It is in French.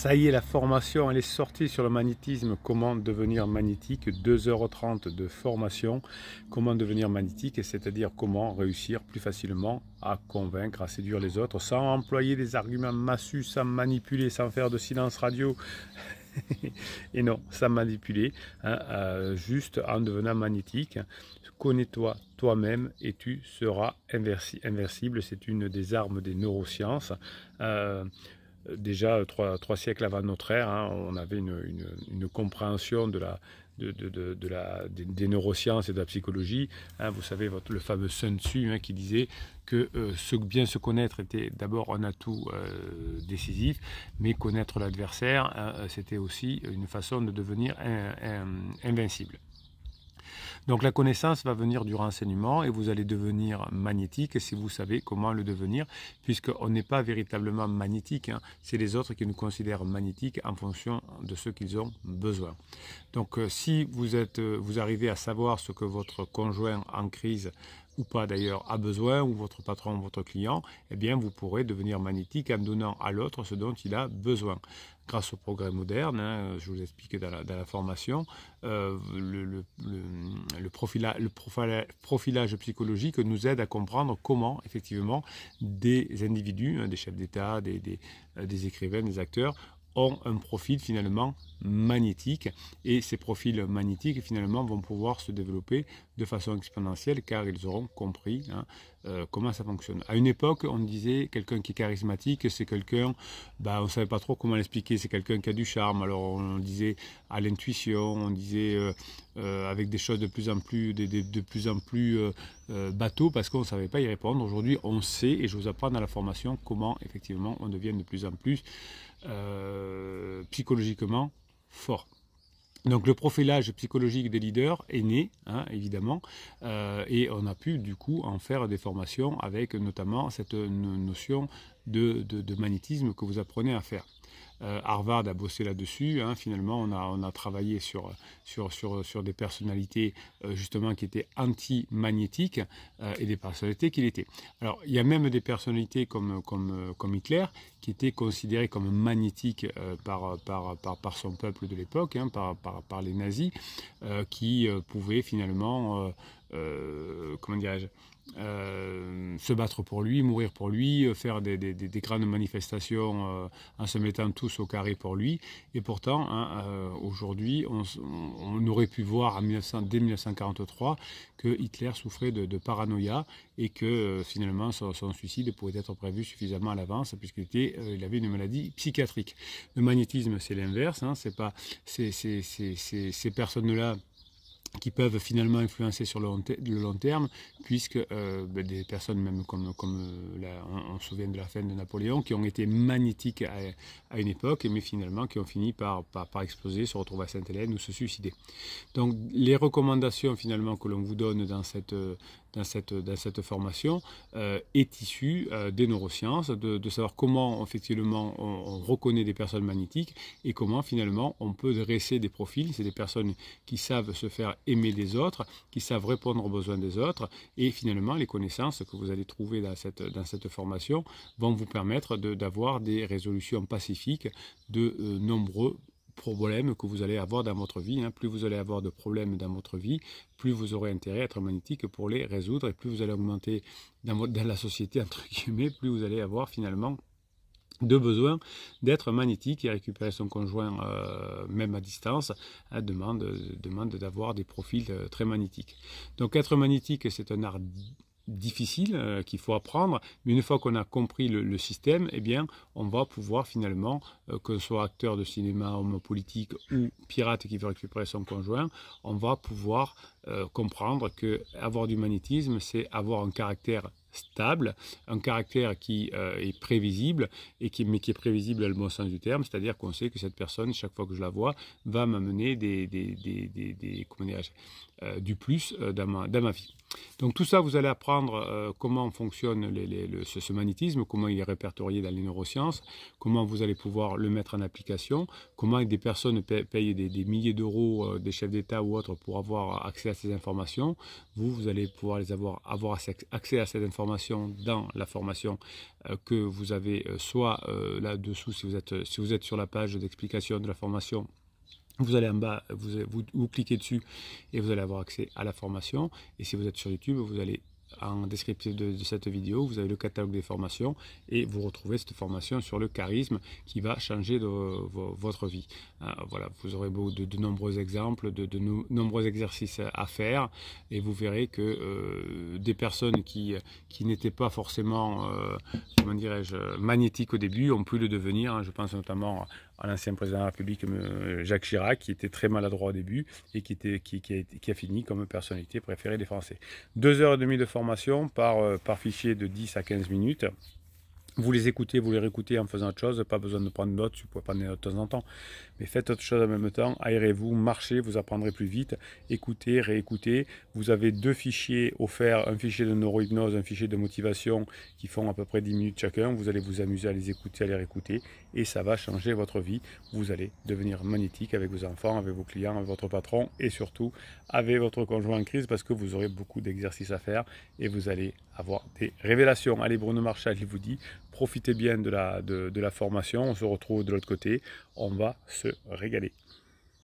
Ça y est, la formation, elle est sortie sur le magnétisme, comment devenir magnétique, 2h30 de formation, comment devenir magnétique, c'est-à-dire comment réussir plus facilement à convaincre, à séduire les autres, sans employer des arguments massus, sans manipuler, sans faire de silence radio, et non, sans manipuler, hein, juste en devenant magnétique. Connais-toi toi-même et tu seras invincible, c'est une des armes des neurosciences. Déjà, trois siècles avant notre ère, hein, on avait une compréhension des neurosciences et de la psychologie. Hein, vous savez, le fameux Sun Tzu, hein, qui disait que bien se connaître était d'abord un atout décisif, mais connaître l'adversaire, hein, c'était aussi une façon de devenir invincible. Donc la connaissance va venir du renseignement et vous allez devenir magnétique si vous savez comment le devenir, puisqu'on n'est pas véritablement magnétique, hein. C'est les autres qui nous considèrent magnétiques en fonction de ce qu'ils ont besoin. Donc si vous arrivez à savoir ce que votre conjoint en crise ou pas d'ailleurs a besoin, ou votre patron ou votre client, eh bien vous pourrez devenir magnétique en donnant à l'autre ce dont il a besoin. Grâce au progrès moderne, hein, je vous explique dans la formation, le profilage psychologique nous aide à comprendre comment effectivement des individus, hein, des chefs d'État, des écrivains, des acteurs, ont un profil finalement magnétique, et ces profils magnétiques finalement vont pouvoir se développer de façon exponentielle car ils auront compris, hein, comment ça fonctionne. À une époque, on disait quelqu'un qui est charismatique, c'est quelqu'un, on ne savait pas trop comment l'expliquer, c'est quelqu'un qui a du charme. Alors on disait à l'intuition, on disait avec des choses de plus en plus, bateau, parce qu'on ne savait pas y répondre. Aujourd'hui, on sait, et je vous apprends dans la formation comment effectivement on devient de plus en plus psychologiquement fort. Donc le profilage psychologique des leaders est né, hein, évidemment, et on a pu du coup en faire des formations avec notamment cette notion de magnétisme que vous apprenez à faire. Harvard a bossé là-dessus, hein. Finalement on a travaillé sur des personnalités justement qui étaient anti-magnétiques et des personnalités qui l'étaient. Alors il y a même des personnalités comme Hitler qui étaient considérées comme magnétiques par son peuple de l'époque, hein, par les nazis, qui pouvaient finalement comment dirais-je, se battre pour lui, mourir pour lui, faire des grandes manifestations en se mettant tous au carré pour lui. Et pourtant, hein, aujourd'hui, on aurait pu voir dès 1943 que Hitler souffrait de paranoïa et que finalement son suicide pouvait être prévu suffisamment à l'avance puisqu'il avait une maladie psychiatrique. Le magnétisme, c'est l'inverse, hein, c'est pas ces personnes-là qui peuvent finalement influencer sur le long terme, puisque des personnes même comme on se souvient de la fin de Napoléon, qui ont été magnétiques à une époque, mais finalement qui ont fini par exploser, se retrouver à Sainte-Hélène ou se suicider. Donc les recommandations finalement que l'on vous donne dans cette formation est issue des neurosciences, de savoir comment effectivement on reconnaît des personnes magnétiques et comment finalement on peut dresser des profils. C'est des personnes qui savent se faire aimer des autres, qui savent répondre aux besoins des autres, et finalement les connaissances que vous allez trouver dans cette formation vont vous permettre d'avoir des résolutions pacifiques de nombreux problèmes que vous allez avoir dans votre vie, hein. Plus vous allez avoir de problèmes dans votre vie, plus vous aurez intérêt à être magnétique pour les résoudre, et plus vous allez augmenter dans la société, entre guillemets, plus vous allez avoir finalement de besoin d'être magnétique, et récupérer son conjoint même à distance, hein, demande d'avoir des profils très magnétiques. Donc être magnétique, c'est un art difficile qu'il faut apprendre, mais une fois qu'on a compris le système, eh bien on va pouvoir finalement, que ce soit acteur de cinéma, homme politique ou pirate qui veut récupérer son conjoint, on va pouvoir comprendre que avoir du magnétisme, c'est avoir un caractère stable, un caractère qui est prévisible, mais qui est prévisible dans le bon sens du terme, c'est-à-dire qu'on sait que cette personne, chaque fois que je la vois, va m'amener du plus dans ma vie. Donc tout ça, vous allez apprendre comment fonctionne ce magnétisme, comment il est répertorié dans les neurosciences, comment vous allez pouvoir le mettre en application, comment des personnes payent des milliers d'euros, des chefs d'État ou autres, pour avoir accès à ces informations. Vous allez pouvoir avoir accès à cette information dans la formation que vous avez soit là-dessous, si vous êtes sur la page d'explication de la formation. Vous allez en bas, vous cliquez dessus et vous allez avoir accès à la formation. Et si vous êtes sur YouTube, vous allez en descriptif de cette vidéo, vous avez le catalogue des formations et vous retrouvez cette formation sur le charisme qui va changer votre vie. Voilà, vous aurez de nombreux exemples, de nombreux exercices à faire et vous verrez que des personnes qui n'étaient pas forcément, comment dirais-je, magnétiques au début ont pu le devenir. Je pense notamment à l'ancien président de la République, Jacques Chirac, qui était très maladroit au début et qui a fini comme personnalité préférée des Français. 2h30 de formation par fichier de 10 à 15 minutes. Vous les écoutez, vous les réécoutez en faisant autre chose, pas besoin de prendre de notes, vous pouvez prendre des notes de temps en temps, mais faites autre chose en même temps, aérez-vous, marchez, vous apprendrez plus vite, écoutez, réécoutez. Vous avez 2 fichiers offerts, un fichier de neurohypnose, un fichier de motivation qui font à peu près 10 minutes chacun. Vous allez vous amuser à les écouter, à les réécouter et ça va changer votre vie. Vous allez devenir magnétique avec vos enfants, avec vos clients, avec votre patron et surtout avec votre conjoint en crise parce que vous aurez beaucoup d'exercices à faire et vous allez avoir des révélations. Allez, Bruno Marchal, il vous dit, profitez bien de la formation, on se retrouve de l'autre côté, on va se régaler.